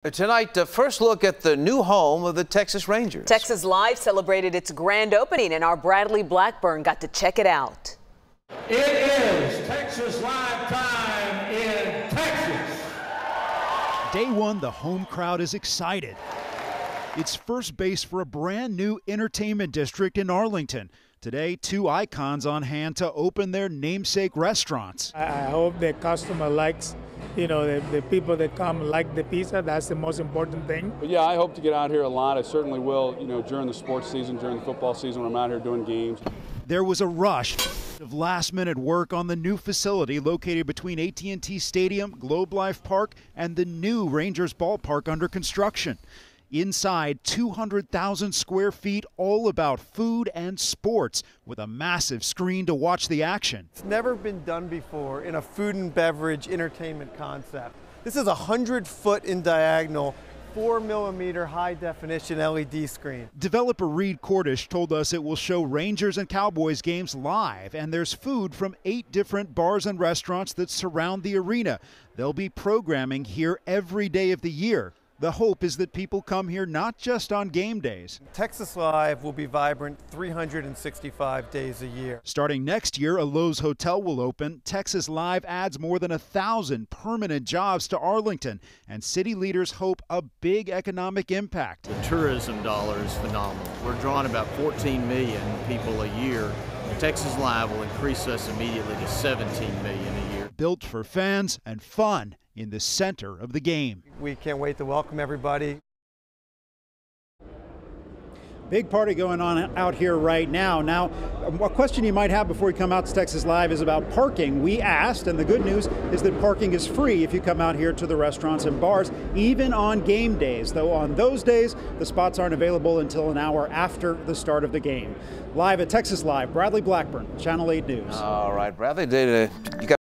Tonight, first look at the new home of the Texas Rangers. Texas Live celebrated its grand opening, and our Bradley Blackburn got to check it out. It is Texas Live time in Texas. Day one, the home crowd is excited. It's first base for a brand new entertainment district in Arlington. Today, two icons on hand to open their namesake restaurants. I hope the customer likes, the people that come like the pizza. That's the most important thing. But yeah, I hope to get out here a lot. I certainly will, during the sports season, during the football season when I'm out here doing games. There was a rush of last-minute work on the new facility located between AT&T Stadium, Globe Life Park, and the new Rangers ballpark under construction. Inside, 200,000 square feet, all about food and sports, with a massive screen to watch the action. It's never been done before in a food and beverage entertainment concept. This is 100 foot in diagonal, 4mm high-definition LED screen. Developer Reed Cordish told us it will show Rangers and Cowboys games live, and there's food from 8 different bars and restaurants that surround the arena. There'll be programming here every day of the year. The hope is that people come here not just on game days. Texas Live will be vibrant 365 days a year. Starting next year, a Lowe's hotel will open. Texas Live adds more than 1,000 permanent jobs to Arlington, and city leaders hope a big economic impact. The tourism dollar is phenomenal. We're drawing about 14 million people a year. Texas Live will increase us immediately to 17 million a year. Built for fans and fun in the center of the game. We can't wait to welcome everybody. Big party going on out here right now. Now, a question you might have before you come out to Texas Live is about parking. We asked, and the good news is that parking is free if you come out here to the restaurants and bars, even on game days. Though on those days, the spots aren't available until an hour after the start of the game. Live at Texas Live, Bradley Blackburn, Channel 8 News. All right, Bradley, you got